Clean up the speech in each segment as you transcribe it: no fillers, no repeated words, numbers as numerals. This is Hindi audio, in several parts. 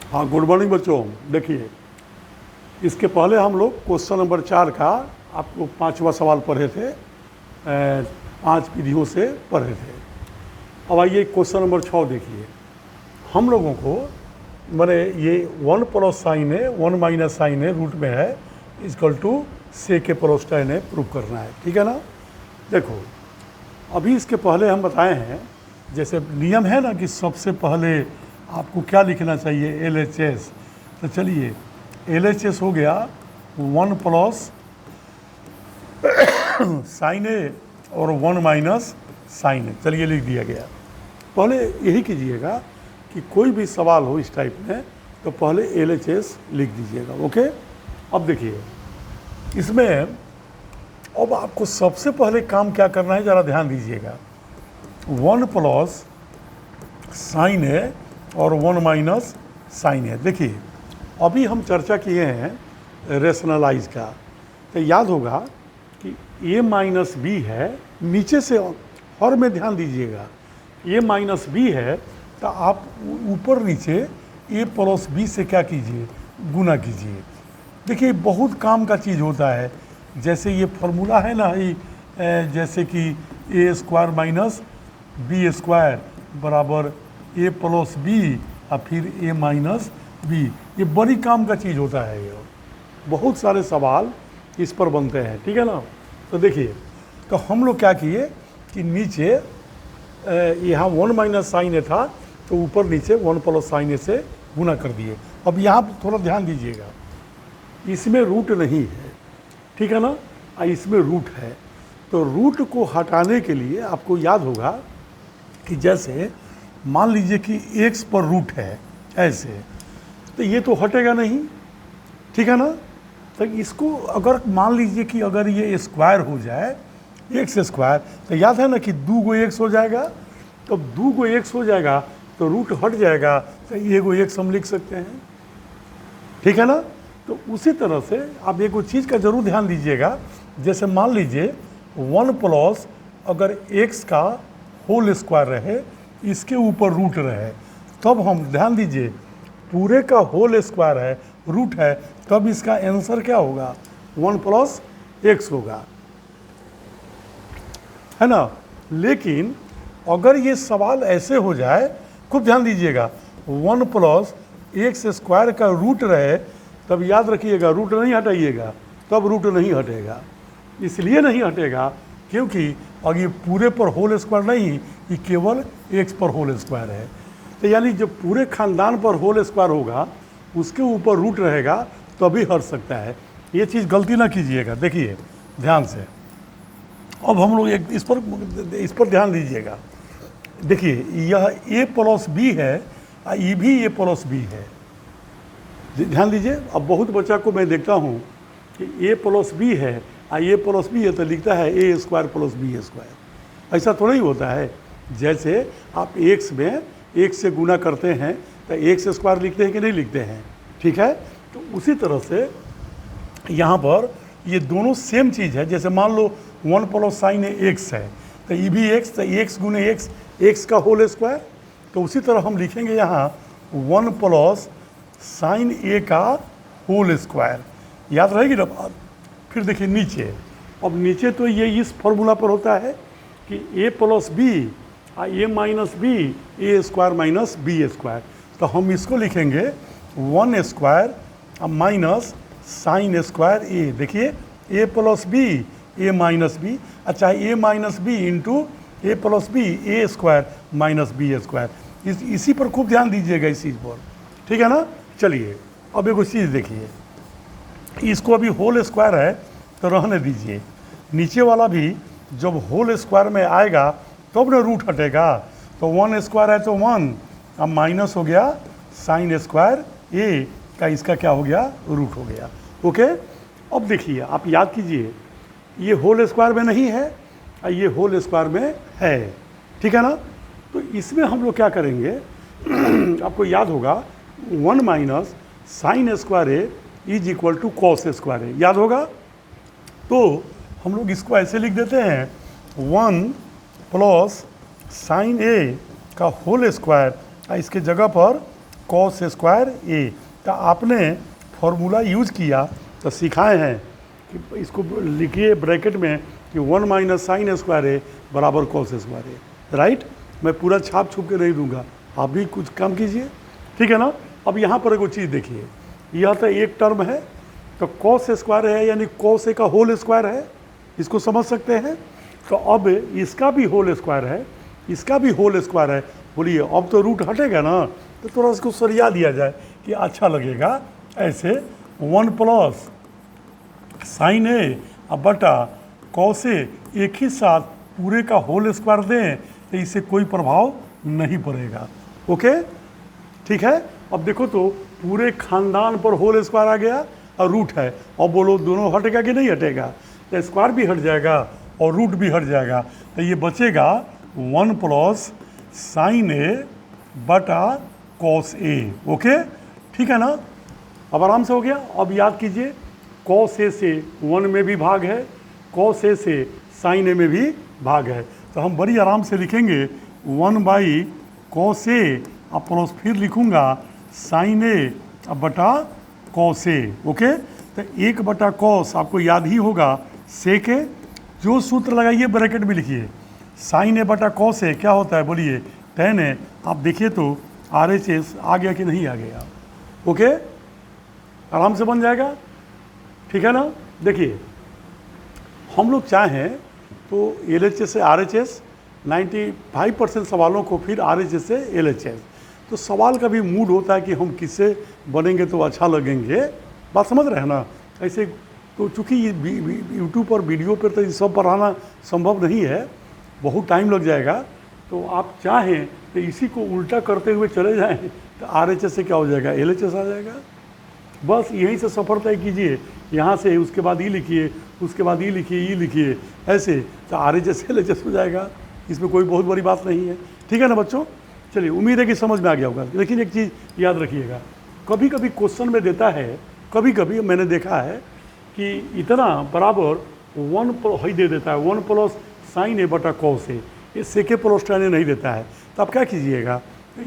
हाँ, गुड मॉर्निंग बच्चों। देखिए, इसके पहले हम लोग क्वेश्चन नंबर 4 का आपको 5वां सवाल पढ़े थे, 5 विधियों से पढ़े थे। अब आइए क्वेश्चन नंबर 6 देखिए। हम लोगों को मैंने ये 1 प्लस साइन है 1 माइनस साइन है रूट में है equal to sec plus tan है प्रूव करना है, ठीक है ना। देखो, अभी इसके पहले हम बताए हैं, जैसे नियम है ना कि सबसे पहले आपको क्या लिखना चाहिए, LHS। तो चलिए, LHS हो गया 1 प्लस साइन ए और 1 माइनस साइन ए। चलिए, लिख दिया गया। पहले यही कीजिएगा कि कोई भी सवाल हो इस टाइप में तो पहले LHS लिख दीजिएगा, ओके। अब देखिए, इसमें अब आपको सबसे पहले काम क्या करना है, ज़रा ध्यान दीजिएगा। 1 प्लस साइन है और 1 माइनस साइन है। देखिए, अभी हम चर्चा किए हैं रेशनलाइज का, तो याद होगा कि a माइनस बी है, नीचे से और में ध्यान दीजिएगा, a माइनस बी है तो आप ऊपर नीचे a प्लस बी से क्या कीजिए, गुना कीजिए। देखिए, बहुत काम का चीज़ होता है। जैसे ये फॉर्मूला है ना, जैसे कि a square minus B square बराबर a प्लस बी और फिर a माइनस बी, ये बड़ी काम का चीज़ होता है। ये बहुत सारे सवाल इस पर बनते हैं, ठीक है ना। तो देखिए, तो हम लोग क्या किए कि नीचे यहाँ 1 माइनस साइन ए था तो ऊपर नीचे 1 प्लस साइन ए से गुना कर दिए। अब यहाँ पर थोड़ा ध्यान दीजिएगा, इसमें रूट नहीं है, ठीक है ना, इसमें रूट है। तो रूट को हटाने के लिए आपको याद होगा कि जैसे मान लीजिए कि x पर रूट है ऐसे, तो ये तो हटेगा नहीं, ठीक है ना। तो इसको अगर मान लीजिए कि अगर ये स्क्वायर हो जाए x स्क्वायर, तो याद है ना कि 2 गो x हो जाएगा। तो 2 गो x हो जाएगा तो रूट हट जाएगा, तो 1 गो x हम लिख सकते हैं, ठीक है ना। तो उसी तरह से आप एक चीज़ का जरूर ध्यान दीजिएगा। जैसे मान लीजिए 1 प्लस अगर x का होल स्क्वायर रहे, इसके ऊपर रूट रहे, तब हम ध्यान दीजिए पूरे का होल स्क्वायर है, रूट है, तब इसका आंसर क्या होगा, 1 प्लस x होगा, है ना। लेकिन अगर ये सवाल ऐसे हो जाए, खूब ध्यान दीजिएगा, 1 प्लस x स्क्वायर का रूट रहे, तब याद रखिएगा रूट नहीं हटाइएगा, तब रूट नहीं हटेगा। इसलिए नहीं हटेगा क्योंकि अब ये पूरे पर होल स्क्वायर नहीं, ये केवल x पर होल स्क्वायर है। तो यानी जब पूरे खानदान पर होल स्क्वायर होगा, उसके ऊपर रूट रहेगा तभी हट सकता है। ये चीज़ गलती ना कीजिएगा। देखिए ध्यान से, अब हम लोग एक इस पर ध्यान दीजिएगा। देखिए, यह a प्लस बी है, ये भी a प्लस बी है, ध्यान दीजिए। अब बहुत बच्चा को मैं देखता हूँ कि a प्लस बी है, a प्लस बी है तो लिखता है a square plus b square. ऐसा थोड़ा ही होता है। जैसे आप x में x से गुना करते हैं तो x स्क्वायर लिखते हैं कि नहीं लिखते हैं, ठीक है। तो उसी तरह से यहाँ पर ये दोनों सेम चीज़ है। जैसे मान लो 1 प्लस साइन x है तो ये भी x, तो x गुने x का होल स्क्वायर। तो उसी तरह हम लिखेंगे यहाँ 1 प्लस साइन a का होल स्क्वायर, याद रहेगी ना बात। फिर देखिए नीचे, अब नीचे तो ये इस फॉर्मूला पर होता है कि a plus b a minus b a square minus B square. तो हम इसको लिखेंगे 1 square minus sine square a। देखिए a plus b a minus b, अच्छा a minus b into a plus b a square minus B square. इसी पर खूब ध्यान दीजिएगा, इस चीज़ पर, ठीक है ना। चलिए, अब एक चीज़ देखिए, इसको अभी होल स्क्वायर है तो रहने दीजिए। नीचे वाला भी जब होल स्क्वायर में आएगा तब ना रूट हटेगा। तो 1 स्क्वायर है तो 1, अब माइनस हो गया साइन स्क्वायर a का, इसका क्या हो गया, रूट हो गया, ओके। अब देखिए, आप याद कीजिए, ये होल स्क्वायर में नहीं है, ये होल स्क्वायर में है, ठीक है ना। तो इसमें हम लोग क्या करेंगे आपको याद होगा 1 minus sine square A is equal to cos square A, याद होगा। तो हम लोग इसको ऐसे लिख देते हैं 1 प्लस साइन ए का होल स्क्वायर, इसके जगह पर कॉस स्क्वायर ए। तो आपने फॉर्मूला यूज किया तो सिखाए हैं कि इसको लिखिए ब्रैकेट में कि 1 माइनस साइन स्क्वायर ए बराबर कॉस स्क्वायर ए, राइट। मैं पूरा छाप छुप के नहीं दूंगा, आप भी कुछ काम कीजिए, ठीक है ना। अब यहाँ पर एक चीज़ देखिए, यह तो एक टर्म है, तो कॉस स्क्वायर है यानी कॉस ए का होल स्क्वायर है, इसको समझ सकते हैं। तो अब इसका भी होल स्क्वायर है, इसका भी होल स्क्वायर है। बोलिए अब तो रूट हटेगा ना, तो थोड़ा इसको सरिया दिया जाए कि अच्छा लगेगा। ऐसे 1 प्लस साइन ए अब बटा कॉस ए एक ही साथ पूरे का होल स्क्वायर दें तो इससे कोई प्रभाव नहीं पड़ेगा। ओके, ठीक है। अब देखो तो पूरे खानदान पर होल स्क्वायर आ गया और रूट है। अब बोलो दोनों हटेगा कि नहीं हटेगा? तो स्क्वायर भी हट जाएगा और रूट भी हट जाएगा, तो ये बचेगा 1 प्लस साइन ए बटा कॉस ए। ओके, ठीक है ना। अब आराम से हो गया। अब याद कीजिए कॉस ए से 1 में भी भाग है, कॉस ए से साइन ए में भी भाग है, तो हम बड़ी आराम से लिखेंगे 1 बाई कॉस ए अब प्लस फिर लिखूंगा साइन ए अब बटा कॉस ए। ओके, तो 1 बटा कॉस आपको याद ही होगा सेक ए, जो सूत्र लगाइए ब्रैकेट में लिखिए, साइन ए बटा कॉस ए क्या होता है बोलिए tan ए। आप देखिए तो RHS आ गया कि नहीं आ गया? ओके, आराम से बन जाएगा, ठीक है ना। देखिए हम लोग चाहें तो LHS से RHS 95% सवालों को फिर RHS से LHS, तो सवाल का भी मूड होता है कि हम किससे बनेंगे तो अच्छा लगेंगे, बात समझ रहे हैं ना। ऐसे तो चूँकि यूट्यूब पर वीडियो पर तो ये सब पढ़ाना संभव नहीं है, बहुत टाइम लग जाएगा। तो आप चाहें तो इसी को उल्टा करते हुए चले जाएं तो RHS से क्या हो जाएगा, LHS आ जाएगा। बस यहीं से सफ़र तय कीजिए, यहाँ से उसके बाद ये लिखिए, उसके बाद ये लिखिए, ये लिखिए, ऐसे तो RHS LHS हो जाएगा। इसमें कोई बहुत बड़ी बात नहीं है, ठीक है ना बच्चों। चलिए, उम्मीद है कि समझ में आ गया होगा। लेकिन एक चीज़ याद रखिएगा, कभी कभी क्वेश्चन में देता है, कभी कभी मैंने देखा है कि इतना बराबर 1 ही दे देता है, 1 प्लस साइन ए बटा कॉस ए, ये सेके प्लस tan ए नहीं देता है। तो आप क्या कीजिएगा,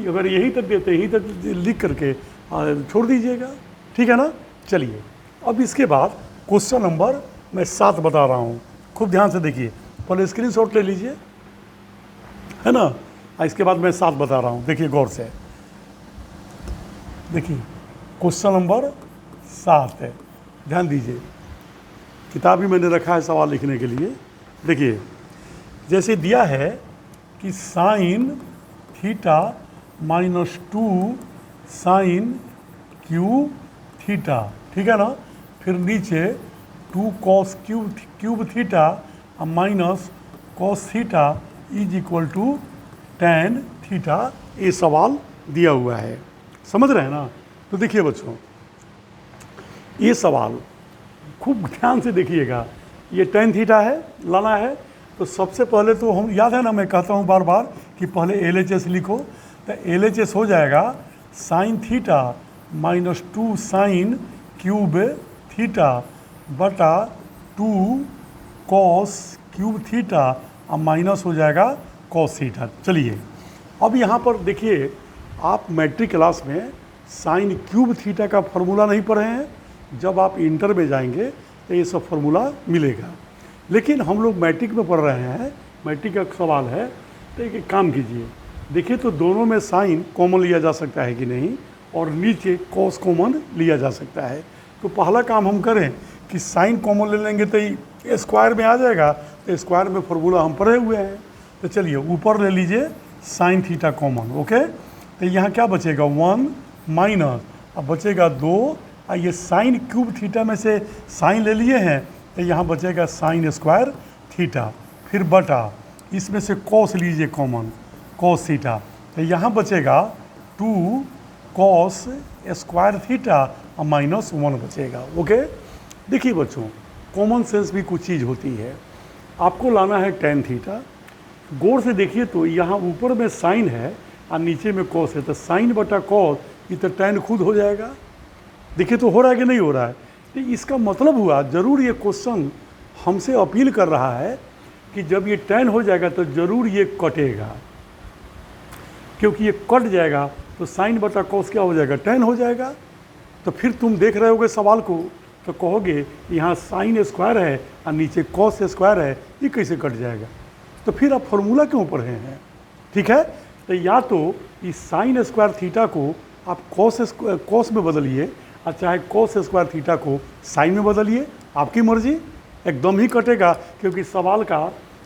अगर यहीं तक देते यहीं तक लिख करके छोड़ दीजिएगा, ठीक है ना। चलिए, अब इसके बाद क्वेश्चन नंबर मैं 7 बता रहा हूँ, खूब ध्यान से देखिए, पहले स्क्रीनशॉट ले लीजिए, है ना। इसके बाद मैं 7 बता रहा हूँ, देखिए गौर से। देखिए क्वेश्चन नंबर 7 है, ध्यान दीजिए, किताब भी मैंने रखा है सवाल लिखने के लिए। देखिए जैसे दिया है कि sine theta minus 2 sine theta, ठीक है ना। फिर नीचे 2 cos cube theta minus cos theta is equal to tan theta, ये सवाल दिया हुआ है, समझ रहे हैं ना। तो देखिए बच्चों, ये सवाल खूब ध्यान से देखिएगा, ये tan थीटा है, लाना है। तो सबसे पहले तो हम, याद है ना, मैं कहता हूँ बार बार कि पहले LHS लिखो, तो LHS हो जाएगा sign theta minus 2 sine cube theta बटा 2 कॉस क्यूब थीटा और माइनस हो जाएगा कॉस थीटा। चलिए, अब यहाँ पर देखिए, आप मैट्रिक क्लास में साइन क्यूब थीटा का फॉर्मूला नहीं पढ़े हैं, जब आप इंटर में जाएंगे तो ये सब फॉर्मूला मिलेगा। लेकिन हम लोग मैट्रिक में पढ़ रहे हैं, मैट्रिक का सवाल है, तो एक काम कीजिए, देखिए तो दोनों में साइन कॉमन लिया जा सकता है कि नहीं, और नीचे कॉस कॉमन लिया जा सकता है। तो पहला काम हम करें कि साइन कॉमन ले लेंगे तो ये स्क्वायर में आ जाएगा, तो स्क्वायर में फॉर्मूला हम पढ़े हुए हैं। तो चलिए ऊपर ले लीजिए साइन थीटा कॉमन। ओके, तो यहाँ क्या बचेगा 1 माइनस, अब बचेगा 2, और ये साइन क्यूब थीटा में से साइन ले लिए हैं, तो यहाँ बचेगा साइन स्क्वायर थीटा, फिर बटा इसमें से कॉस लीजिए कॉमन, कॉस थीटा, तो यहाँ बचेगा 2 कॉस स्क्वायर थीटा और माइनस 1 बचेगा। ओके, देखिए बच्चों, कॉमन सेंस भी कुछ चीज़ होती है। आपको लाना है tan थीटा, गौर से देखिए तो यहाँ ऊपर में साइन है और नीचे में कॉस है, तो साइन बटा कॉस, ये तो tan खुद हो जाएगा। देखिए तो हो रहा है कि नहीं हो रहा है। तो इसका मतलब हुआ, ज़रूर ये क्वेश्चन हमसे अपील कर रहा है कि जब ये tan हो जाएगा तो ज़रूर ये कटेगा, क्योंकि ये कट जाएगा तो साइन बटा कॉस क्या हो जाएगा, tan हो जाएगा। तो फिर तुम देख रहे होगे सवाल को तो कहोगे यहाँ साइन स्क्वायर है और नीचे कॉस स्क्वायर है, ये कैसे कट जाएगा। तो फिर आप फॉर्मूला क्यों पढ़े हैं, ठीक है। तो या तो इस साइन स्क्वायर थीटा को आप कॉस में बदलिए और चाहे कॉस स्क्वायर थीटा को साइन में बदलिए, आपकी मर्जी, एकदम ही कटेगा, क्योंकि सवाल का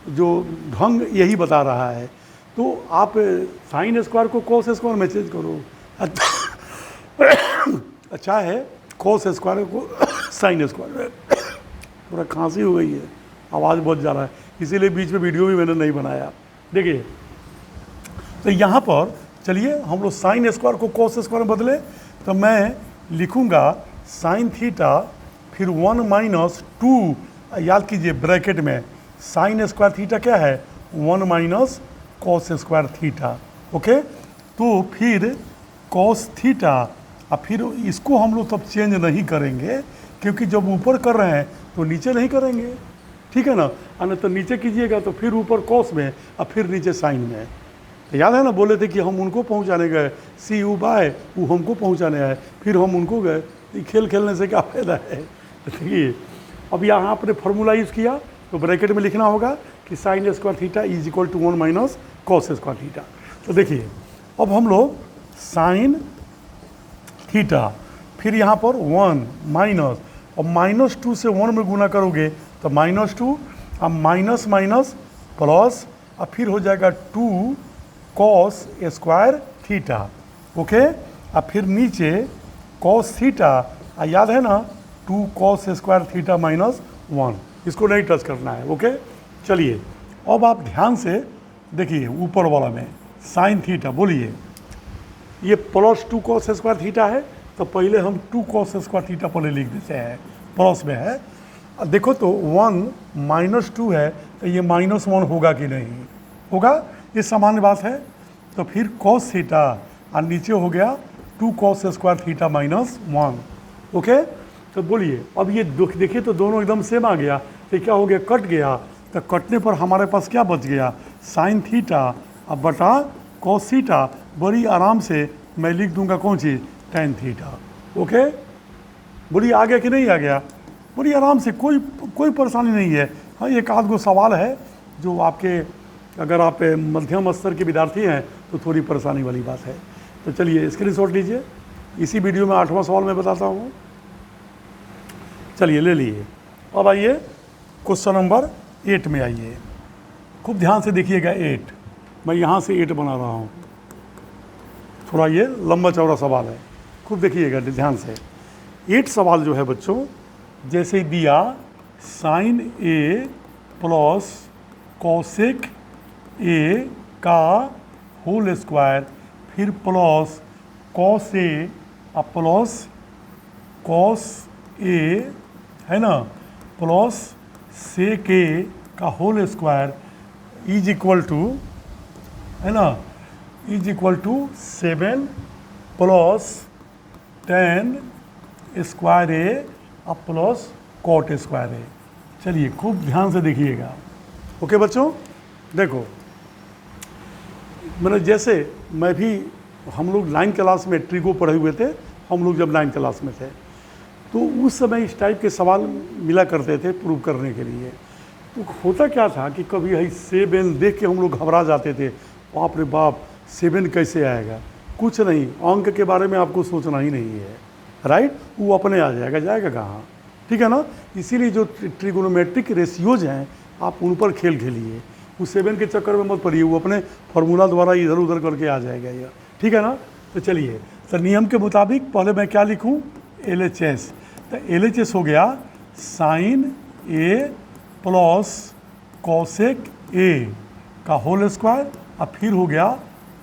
जो ढंग यही बता रहा है। तो आप साइन स्क्वायर को कॉस स्क्वायर में चेंज करो, अच्छा है कॉस स्क्वायर को साइन स्क्वायर में। थोड़ा खांसी हो गई है, आवाज़ बहुत जा रहा है, इसीलिए बीच में वीडियो भी मैंने नहीं बनाया। देखिए तो यहाँ पर चलिए हम लोग साइन स्क्वायर को कॉस स्क्वायर में बदले, तो मैं लिखूँगा साइन थीटा फिर 1 माइनस 2, याद कीजिए ब्रैकेट में साइन स्क्वायर थीटा क्या है 1 minus cos square theta, okay. तो फिर कॉस थीटा, और फिर इसको हम लोग तब चेंज नहीं करेंगे, क्योंकि जब ऊपर कर रहे हैं तो नीचे नहीं करेंगे, ठीक है ना। और तो नीचे कीजिएगा तो फिर ऊपर कॉस में और फिर नीचे साइन में। तो याद है ना, बोले थे कि हम उनको पहुंचाने गए, सी यू बाय, वो हमको पहुंचाने आए, फिर हम उनको गए। खेल खेलने से क्या फ़ायदा है। देखिए अब यहाँ आपने फॉर्मूला यूज़ किया तो ब्रैकेट में लिखना होगा कि sine square theta is equal to 1 minus cos square theta. तो देखिए अब हम लोग साइन थीटा फिर यहाँ पर 1 माइनस, और -2 से 1 में गुना करोगे तो -2, अब माइनस माइनस प्लस, और फिर हो जाएगा 2 कॉस स्क्वायर थीटा, ओके। और फिर नीचे कॉस थीटा, याद है ना 2 कॉस स्क्वायर थीटा माइनस 1, इसको नहीं टच करना है, ओके। चलिए अब आप ध्यान से देखिए ऊपर वाला में साइन थीटा, बोलिए ये +2 कॉस स्क्वायर थीटा है, तो पहले हम 2 कॉस स्क्वायर थीटा पहले लिख देते हैं, प्लस में है। देखो तो 1 माइनस 2 है, तो ये -1 होगा कि नहीं होगा, ये सामान्य बात है। तो फिर कॉस थीटा और नीचे हो गया 2 cos square theta minus 1, okay. तो बोलिए अब ये देखिए तो दोनों एकदम सेम आ गया, तो क्या हो गया, कट गया। तो कटने पर हमारे पास क्या बच गया, साइन थीटा अब बटा कॉस थीटा, बड़ी आराम से मैं लिख दूंगा कौन चीज़, tan थीटा, ओके। बोलिए आ गया कि नहीं आ गया, बड़ी आराम से, कोई परेशानी नहीं है। हाँ एक आध गो सवाल है जो आपके, अगर आप मध्यम स्तर के विद्यार्थी हैं तो थोड़ी परेशानी वाली बात है। तो चलिए स्क्रीनशॉट लीजिए, इसी वीडियो में 8वां सवाल मैं बताता हूँ। चलिए ले लिए। अब आइए क्वेश्चन नंबर 8 में आइए, खूब ध्यान से देखिएगा। 8 मैं यहाँ से 8 बना रहा हूँ, थोड़ा ये लंबा चौड़ा सवाल है, खूब देखिएगा ध्यान से। 8 सवाल जो है बच्चों, जैसे दिया साइन ए प्लस कॉसेक ए का होल स्क्वायर, फिर plus cos A plus cos A है ना, प्लस सेक ए का whole square is equal to, है ना, is equal to 7 plus tan square A plus cot square A. चलिए खूब ध्यान से देखिएगा, ओके बच्चों। देखो मैंने जैसे मैं भी, हम लोग 9th क्लास में ट्रिगो पढ़े हुए थे, हम लोग जब 9th क्लास में थे तो उस समय इस टाइप के सवाल मिला करते थे प्रूव करने के लिए। तो होता क्या था कि कभी यही 7 देख के हम लोग घबरा जाते थे, बाप रे बाप 7 कैसे आएगा। कुछ नहीं, अंक के बारे में आपको सोचना ही नहीं है, राइट, वो अपने आ जाएगा, जाएगा कहाँ, ठीक है ना। इसीलिए जो ट्रिगोनोमेट्रिक रेशियोज हैं आप उन पर खेल खेलिए, उस 7 के चक्कर में मत पड़िए, वो अपने फार्मूला द्वारा इधर उधर करके आ जाएगा ये, ठीक है ना। तो चलिए, तो नियम के मुताबिक पहले मैं क्या लिखूँ, LHS। तो LHS हो गया साइन ए प्लस कॉसेक ए का होल स्क्वायर, और फिर हो गया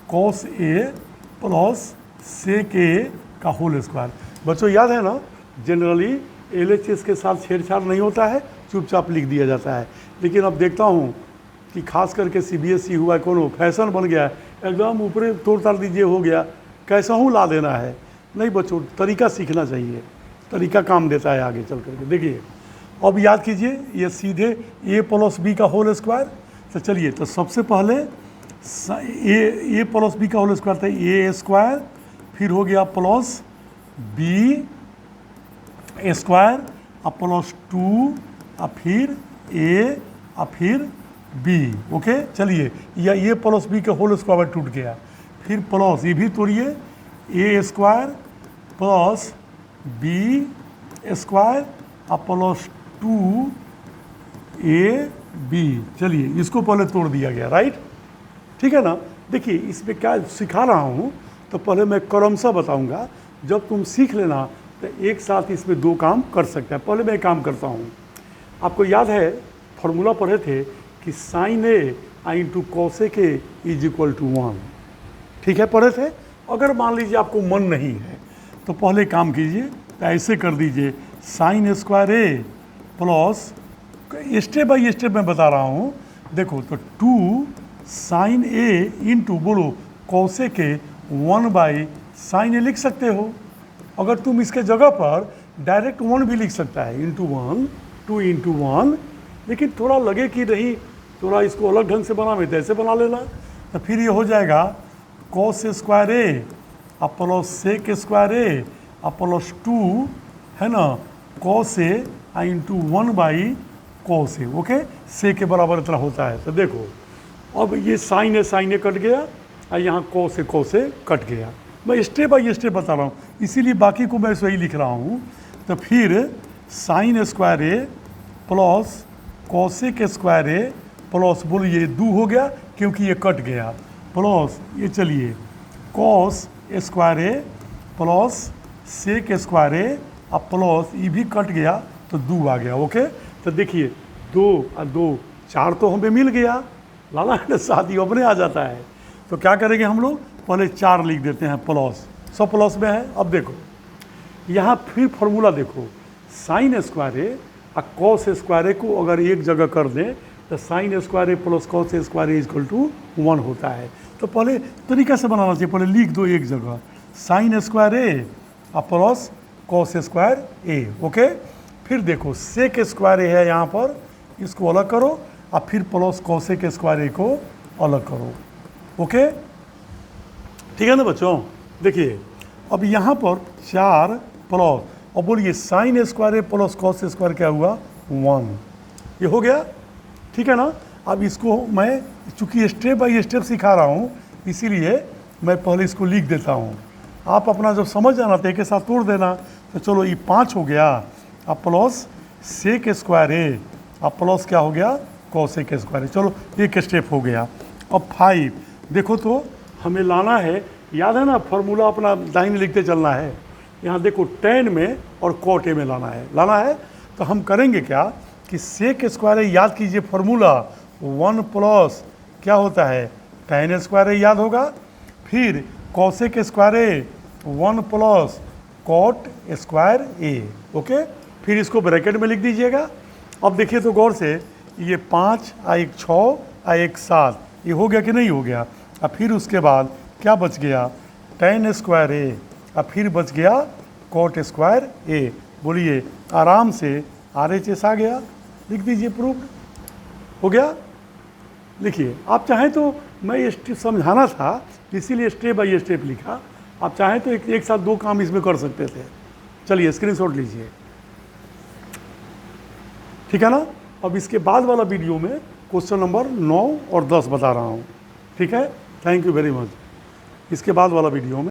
cos A plus sec A का होल स्क्वायर। बच्चों याद है ना, जनरली LHS के साथ छेड़छाड़ नहीं होता है, चुपचाप लिख दिया जाता है। लेकिन अब देखता हूँ कि खास करके CBSE हुआ, कौन फैशन बन गया है, एकदम ऊपरे तोड़ ताड़ दीजिए हो गया, कैसा हूँ ला देना है। नहीं बच्चों, तरीका सीखना चाहिए, तरीका काम देता है आगे चल करके। देखिए अब याद कीजिए, ये सीधे a प्लस बी का होल स्क्वायर। तो चलिए, तो सबसे पहले a प्लस बी का होल स्क्वायर था a स्क्वायर, फिर हो गया प्लस बी स्क्वायर और प्लस 2 और फिर ए और फिर बी। ओके चलिए, या ये प्लस बी के होल स्क्वायर टूट गया, फिर प्लस ये भी तोड़िए ए स्क्वायर प्लस बी स्क्वायर और प्लस 2 ए बी। चलिए इसको पहले तोड़ दिया गया, राइट, ठीक है ना। देखिए इसमें क्या सिखा रहा हूँ, तो पहले मैं क्रमशः बताऊँगा, जब तुम सीख लेना तो एक साथ इसमें दो काम कर सकते हैं। पहले मैं एक काम करता हूँ, आपको याद है फॉर्मूला पढ़े थे कि sine a into cosec a is equal to 1, ठीक है, पढ़े थे। अगर मान लीजिए आपको मन नहीं है तो पहले काम कीजिए, तो ऐसे कर दीजिए sign square A plus, step by step मैं बता रहा हूँ, देखो तो 2 साइन ए इंटू बोलो कॉसेक ए 1 बाई साइन ए लिख सकते हो। अगर तुम इसके जगह पर डायरेक्ट 1 भी लिख सकता है, इंटू 1 2 इंटू 1, लेकिन थोड़ा लगे कि नहीं थोड़ा इसको अलग ढंग से बना में तो ऐसे बना लेना, तो फिर ये हो जाएगा कॉस स्क्वायर ए और प्लस सेक स्क्वायर ए और प्लस 2 है ना cos A into 1 by cos A. Okay, से के बराबर इतना होता है। तो देखो अब ये साइन ए कट गया और यहाँ कॉस ए कट गया। मैं स्टेप बाई स्टेप बता रहा हूँ, इसीलिए बाकी को मैं सही लिख रहा हूँ। तो फिर साइन स्क्वायर ए प्लस कॉसेक स्क्वायर ए प्लस बोलिए 2 हो गया क्योंकि ये कट गया, प्लस ये चलिए कॉस स्क्वायर ए प्लस सेक स्क्वायर ए और प्लस ये भी कट गया तो 2 आ गया। ओके, तो देखिए 2 और 2 4 तो हमें मिल गया, लाला है ना, साथ ही अपने आ जाता है। तो क्या करेंगे हम लोग, पहले 4 लिख देते हैं, प्लस सब प्लस में है। अब देखो यहाँ फिर फॉर्मूला देखो, साइन स्क्वायर ए और कॉस स्क्वायर ए को अगर एक जगह कर दें तो sine square A plus cos square a equal to 1 होता है। तो पहले तरीका से बनाना चाहिए, पहले लिख दो एक जगह साइन स्क्वायर ए और प्लस कॉस स्क्वायर ए। ओके, फिर देखो सेक स्क्वायर ए है यहाँ पर, इसको अलग करो और फिर प्लस कॉसेक स्क्वायर ए को अलग करो। ओके, ठीक है ना बच्चों। देखिए अब यहाँ पर 4 प्लस, और बोलिए साइन स्क्वायर ए प्लस कॉस स्क्वायर क्या हुआ 1, ये हो गया, ठीक है ना। अब इसको मैं चूँकि स्टेप बाई स्टेप सिखा रहा हूँ इसीलिए मैं पहले इसको लिख देता हूँ, आप अपना जब समझ जाना तो एक के साथ तोड़ देना। तो चलो ये 5 हो गया, अब प्लस सेक स्क्वायर ए, अब प्लस क्या हो गया कॉसेक स्क्वायर ए। चलो एक स्टेप हो गया। अब 5 देखो तो हमें लाना है, याद है ना फॉर्मूला अपना दाहिने लिखते चलना है। यहाँ देखो tan में और cot ए में लाना है। तो हम करेंगे क्या कि सेक स्क्वायर ए याद कीजिए, फॉर्मूला 1 प्लस क्या होता है tan स्क्वायर ए याद होगा, फिर कॉसेक स्क्वायर ए 1 प्लस cot स्क्वायर ए। ओके, फिर इसको ब्रैकेट में लिख दीजिएगा। अब देखिए तो गौर से, ये 5 और एक 6 और एक 7, ये हो गया कि नहीं हो गया। और फिर उसके बाद क्या बच गया tan स्क्वायर ए, और फिर बच गया cot स्क्वायर ए। बोलिए आराम से RHS आ गया, लिख दीजिए, प्रूफ हो गया। लिखिए, आप चाहें तो मैं ये समझाना था इसीलिए स्टेप बाई स्टेप लिखा, आप चाहें तो एक साथ 2 काम इसमें कर सकते थे। चलिए स्क्रीनशॉट लीजिए, ठीक है ना। अब इसके बाद वाला वीडियो में क्वेश्चन नंबर 9 और 10 बता रहा हूँ, ठीक है। Thank you very much. इसके बाद वाला वीडियो में